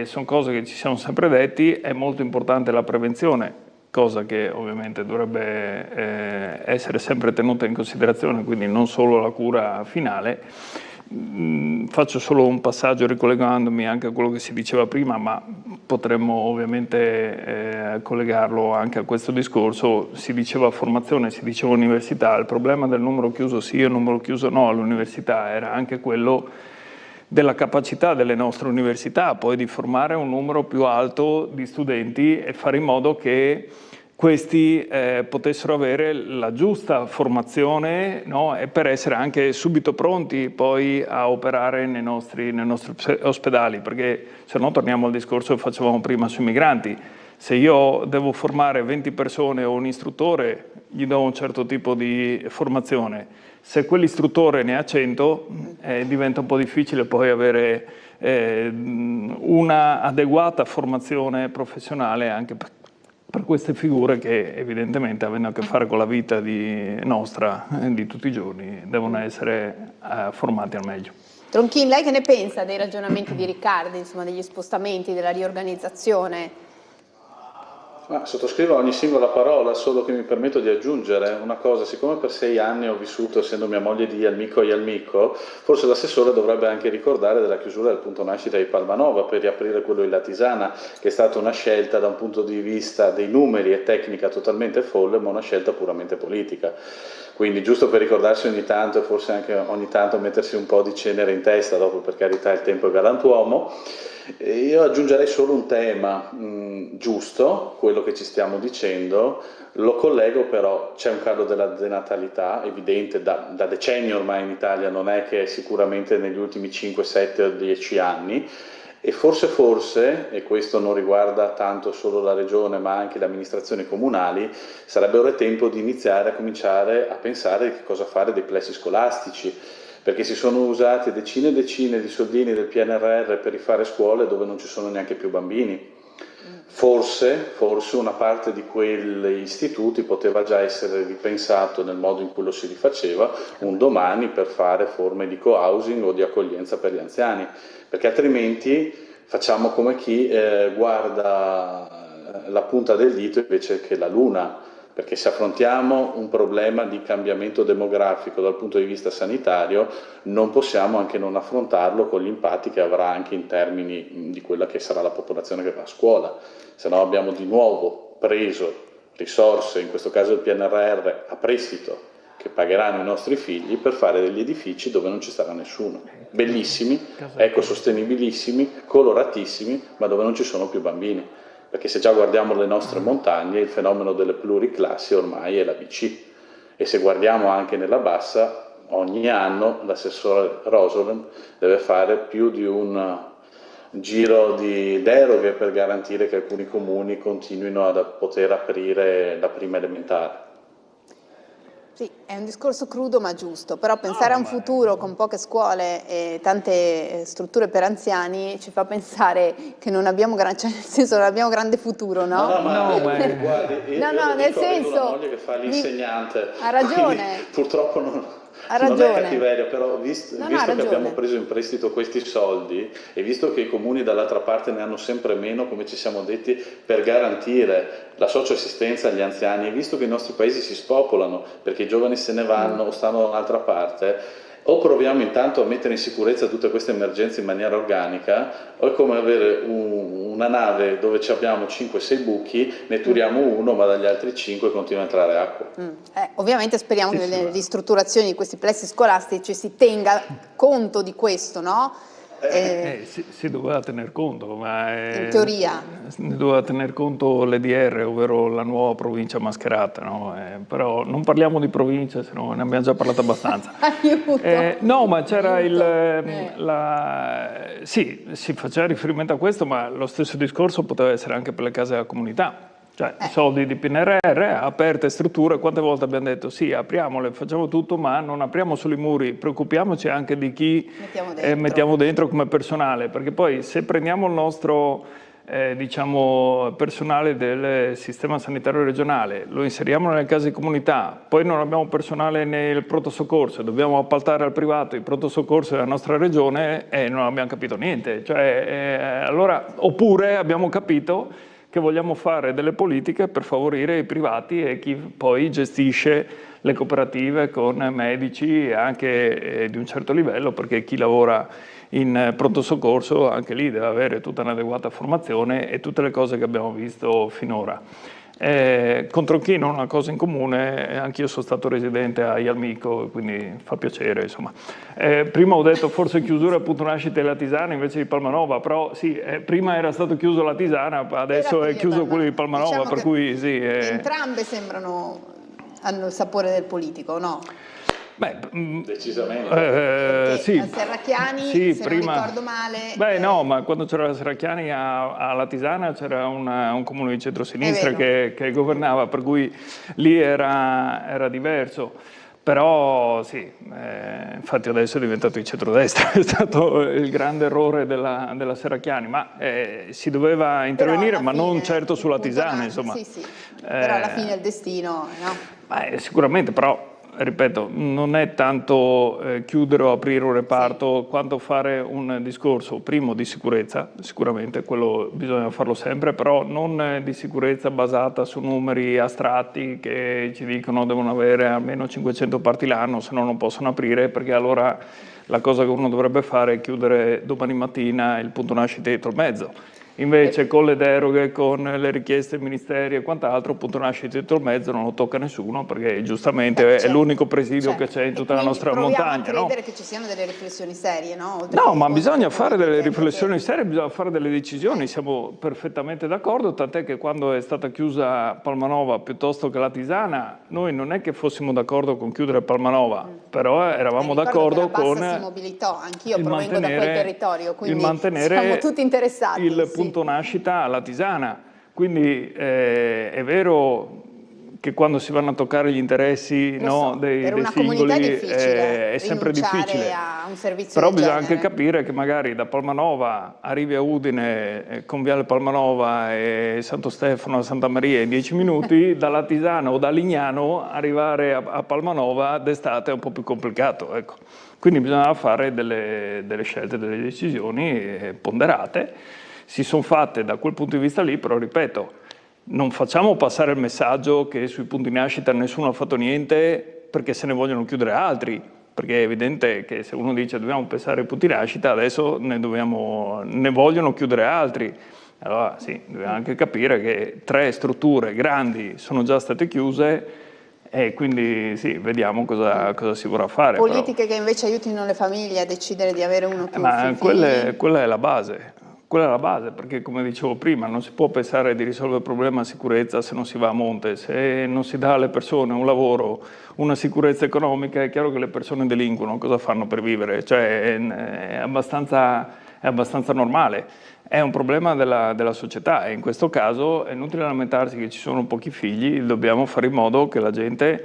Sono cose che ci siamo sempre detti, è molto importante la prevenzione, cosa che ovviamente dovrebbe essere sempre tenuta in considerazione, quindi non solo la cura finale. Faccio solo un passaggio ricollegandomi anche a quello che si diceva prima, ma potremmo ovviamente collegarlo anche a questo discorso. Si diceva formazione, si diceva università, il problema del numero chiuso sì e numero chiuso no all'università era anche quello della capacità delle nostre università poi di formare un numero più alto di studenti e fare in modo che questi potessero avere la giusta formazione, no? E per essere anche subito pronti poi a operare nei nostri ospedali, perché se no torniamo al discorso che facevamo prima sui migranti. Se io devo formare 20 persone o un istruttore, gli do un certo tipo di formazione. Se quell'istruttore ne ha 100, diventa un po' difficile poi avere una adeguata formazione professionale anche per queste figure che evidentemente, avendo a che fare con la vita nostra di tutti i giorni, devono essere formati al meglio. Tronchin, lei che ne pensa dei ragionamenti di Riccardi, insomma, degli spostamenti, della riorganizzazione? Sottoscrivo ogni singola parola, solo che mi permetto di aggiungere una cosa. Siccome per 6 anni ho vissuto, essendo mia moglie di Ialmico, forse l'assessore dovrebbe anche ricordare della chiusura del punto nascita di Palmanova per riaprire quello in Latisana, che è stata una scelta da un punto di vista dei numeri e tecnica totalmente folle, ma una scelta puramente politica. Quindi giusto per ricordarsi ogni tanto e forse anche ogni tanto mettersi un po' di cenere in testa, dopo per carità il tempo è galantuomo. Io aggiungerei solo un tema giusto, quello che ci stiamo dicendo, lo collego però, c'è un calo della denatalità evidente da decenni ormai in Italia, non è che sicuramente negli ultimi 5, 7 o 10 anni, e forse, e questo non riguarda tanto solo la regione ma anche le amministrazioni comunali, sarebbe ora tempo di iniziare a cominciare a pensare che cosa fare dei plessi scolastici, perché si sono usati decine e decine di soldini del PNRR per rifare scuole dove non ci sono neanche più bambini. Forse una parte di quegli istituti poteva già essere ripensato nel modo in cui lo si rifaceva un domani per fare forme di co-housing o di accoglienza per gli anziani, perché altrimenti facciamo come chi guarda la punta del dito invece che la luna. Perché se affrontiamo un problema di cambiamento demografico dal punto di vista sanitario, non possiamo anche non affrontarlo con gli impatti che avrà anche in termini di quella che sarà la popolazione che va a scuola. Se no abbiamo di nuovo preso risorse, in questo caso il PNRR, a prestito, che pagheranno i nostri figli per fare degli edifici dove non ci sarà nessuno. Bellissimi, ecosostenibilissimi, coloratissimi, ma dove non ci sono più bambini. Perché se già guardiamo le nostre montagne, il fenomeno delle pluriclassi ormai è l'ABC. E se guardiamo anche nella bassa, ogni anno l'assessore Rosolem deve fare più di un giro di deroghe per garantire che alcuni comuni continuino a poter aprire la prima elementare. Sì, è un discorso crudo ma giusto, però pensare a un futuro con poche scuole e tante strutture per anziani ci fa pensare che non abbiamo, cioè nel senso, non abbiamo grande futuro, no? Guardi, nel senso, la moglie che fa l'insegnante. Ha ragione. Purtroppo non è cattiveria, però visto che abbiamo preso in prestito questi soldi e visto che i comuni dall'altra parte ne hanno sempre meno, come ci siamo detti, per garantire la socioassistenza agli anziani, e visto che i nostri paesi si spopolano perché i giovani se ne vanno o stanno da un'altra parte, o proviamo intanto a mettere in sicurezza tutte queste emergenze in maniera organica, o è come avere una nave dove abbiamo 5-6 buchi, ne turiamo uno, ma dagli altri 5 continua a entrare acqua. Ovviamente speriamo che nelle ristrutturazioni di questi plessi scolastici si tenga conto di questo, no? Si doveva tener conto, ma in teoria ne doveva tener conto l'EDR, ovvero la nuova provincia mascherata, no? Però non parliamo di provincia, se no ne abbiamo già parlato abbastanza. Aiuto. No, ma c'era sì, si faceva riferimento a questo, ma lo stesso discorso poteva essere anche per le case della comunità. Cioè, i soldi di PNRR, aperte strutture, quante volte abbiamo detto sì, apriamole, facciamo tutto, ma non apriamo solo i muri, preoccupiamoci anche di chi mettiamo dentro come personale, perché poi se prendiamo il nostro diciamo, personale del sistema sanitario regionale, lo inseriamo nelle case di comunità, poi non abbiamo personale nel pronto soccorso, dobbiamo appaltare al privato il pronto soccorso della nostra regione e non abbiamo capito niente. Cioè, allora, oppure abbiamo capito che vogliamo fare delle politiche per favorire i privati e chi poi gestisce le cooperative con medici anche di un certo livello, perché chi lavora in pronto soccorso anche lì deve avere tutta un'adeguata formazione e tutte le cose che abbiamo visto finora. Con Tronchino una cosa in comune, anch'io sono stato residente a Ialmico, quindi fa piacere, insomma. Prima ho detto forse chiusura punto nascita della Tisana invece di Palmanova, però sì, prima era stato chiuso la Tisana, adesso è chiuso quello di Palmanova, diciamo, per cui sì. Entrambe hanno il sapore del politico, no? Beh, decisamente. Sì. A Serracchiani, sì, se prima, non ricordo male. Beh, no, ma quando c'era la Serracchiani alla Tisana c'era un comune di centrosinistra che governava, per cui lì era diverso. Però sì, infatti adesso è diventato il centrodestra, è stato il grande errore della Serracchiani, ma si doveva intervenire, ma non certo sulla Tisana, insomma. Sì. Però alla fine il destino, no? Sicuramente, però ripeto, non è tanto chiudere o aprire un reparto quanto fare un discorso, primo, di sicurezza, sicuramente quello bisogna farlo sempre, però non di sicurezza basata su numeri astratti che ci dicono devono avere almeno 500 parti l'anno, se no non possono aprire, perché allora la cosa che uno dovrebbe fare è chiudere domani mattina il punto nascita dietro il mezzo. Invece con le deroghe, con le richieste ai ministeri e quant'altro, punto nascita dietro il mezzo non lo tocca nessuno, perché giustamente è l'unico presidio che c'è in tutta la nostra montagna. Proviamo a credere che ci siano delle riflessioni serie, no? No, ma bisogna fare delle riflessioni serie, bisogna fare delle decisioni, siamo perfettamente d'accordo, tant'è che quando è stata chiusa Palmanova piuttosto che la Tisana, noi non è che fossimo d'accordo con chiudere Palmanova, però eravamo d'accordo con si mobilitò, anch'io provengo da quel territorio, quindi siamo tutti interessati. Il punto nascita alla Tisana, quindi è vero che quando si vanno a toccare gli interessi dei singoli è sempre difficile, a un servizio però del bisogna genere. anche capire che magari da Palmanova arrivi a Udine con Viale Palmanova e Santo Stefano a Santa Maria in 10 minuti, dalla Tisana o da Lignano arrivare a Palmanova d'estate è un po' più complicato, ecco. Quindi bisogna fare delle scelte, delle decisioni ponderate. Si sono fatte da quel punto di vista lì, però ripeto, non facciamo passare il messaggio che sui punti nascita nessuno ha fatto niente perché se ne vogliono chiudere altri, perché è evidente che se uno dice dobbiamo pensare ai punti nascita, adesso ne vogliono chiudere altri. Allora sì, dobbiamo anche capire che 3 strutture grandi sono già state chiuse e quindi sì, vediamo cosa si vorrà fare. Politiche che invece aiutino le famiglie a decidere di avere uno più ma quella è la base. Quella è la base, perché come dicevo prima non si può pensare di risolvere il problema sicurezza se non si va a monte, se non si dà alle persone un lavoro, una sicurezza economica, è chiaro che le persone delinquono, cosa fanno per vivere? Cioè è abbastanza normale, è un problema della società e in questo caso è inutile lamentarsi che ci sono pochi figli, dobbiamo fare in modo che la gente,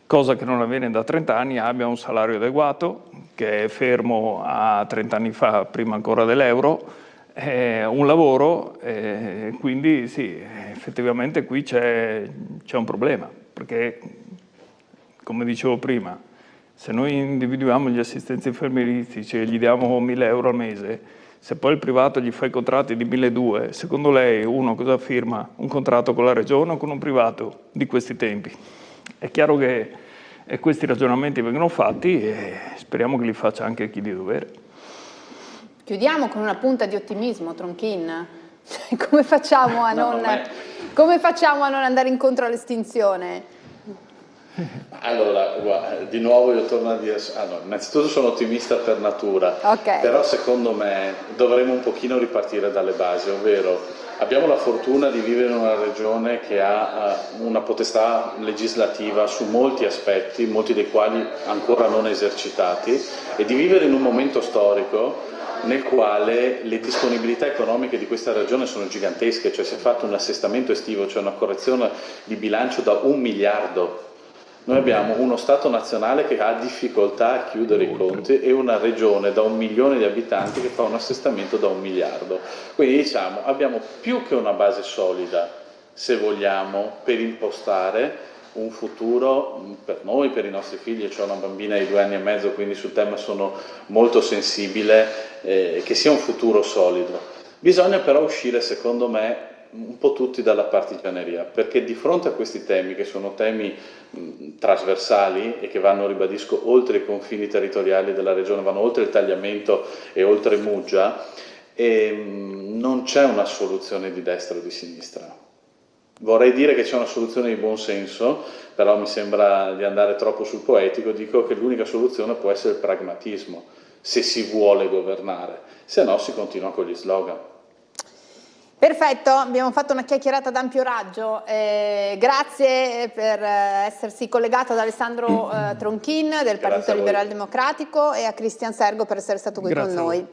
cosa che non avviene da 30 anni, abbia un salario adeguato, che è fermo a 30 anni fa, prima ancora dell'euro, un lavoro, quindi sì, effettivamente qui c'è un problema, perché come dicevo prima, se noi individuiamo gli assistenti infermieristici e gli diamo 1.000 euro al mese, se poi il privato gli fa i contratti di 1.200, secondo lei uno cosa firma? Un contratto con la regione o con un privato di questi tempi? È chiaro che E questi ragionamenti vengono fatti e speriamo che li faccia anche chi di dovere. Chiudiamo con una punta di ottimismo, Tronchin. Come facciamo a come facciamo a non andare incontro all'estinzione? Allora, guarda, di nuovo io torno a dire, allora, innanzitutto sono ottimista per natura, però secondo me dovremmo un pochino ripartire dalle basi, ovvero abbiamo la fortuna di vivere in una regione che ha una potestà legislativa su molti aspetti, molti dei quali ancora non esercitati, e di vivere in un momento storico nel quale le disponibilità economiche di questa regione sono gigantesche, cioè si è fatto un assestamento estivo, cioè una correzione di bilancio da 1 miliardo. Noi abbiamo uno Stato nazionale che ha difficoltà a chiudere i conti e una regione da 1 milione di abitanti che fa un assestamento da 1 miliardo. Quindi diciamo abbiamo più che una base solida, se vogliamo, per impostare un futuro per noi, per i nostri figli. C'ho una bambina di 2 anni e mezzo, quindi sul tema sono molto sensibile, che sia un futuro solido. Bisogna però uscire, secondo me, un po' tutti dalla partigianeria, perché di fronte a questi temi, che sono temi trasversali e che vanno, ribadisco, oltre i confini territoriali della regione, vanno oltre il tagliamento e oltre Muggia, non c'è una soluzione di destra o di sinistra. Vorrei dire che c'è una soluzione di buon senso, però mi sembra di andare troppo sul poetico. Dico che l'unica soluzione può essere il pragmatismo, se si vuole governare, se no si continua con gli slogan. Perfetto, abbiamo fatto una chiacchierata ad ampio raggio. Grazie per essersi collegato ad Alessandro Tronchin del Partito Liberal Democratico e a Cristian Sergo per essere stato qui con noi.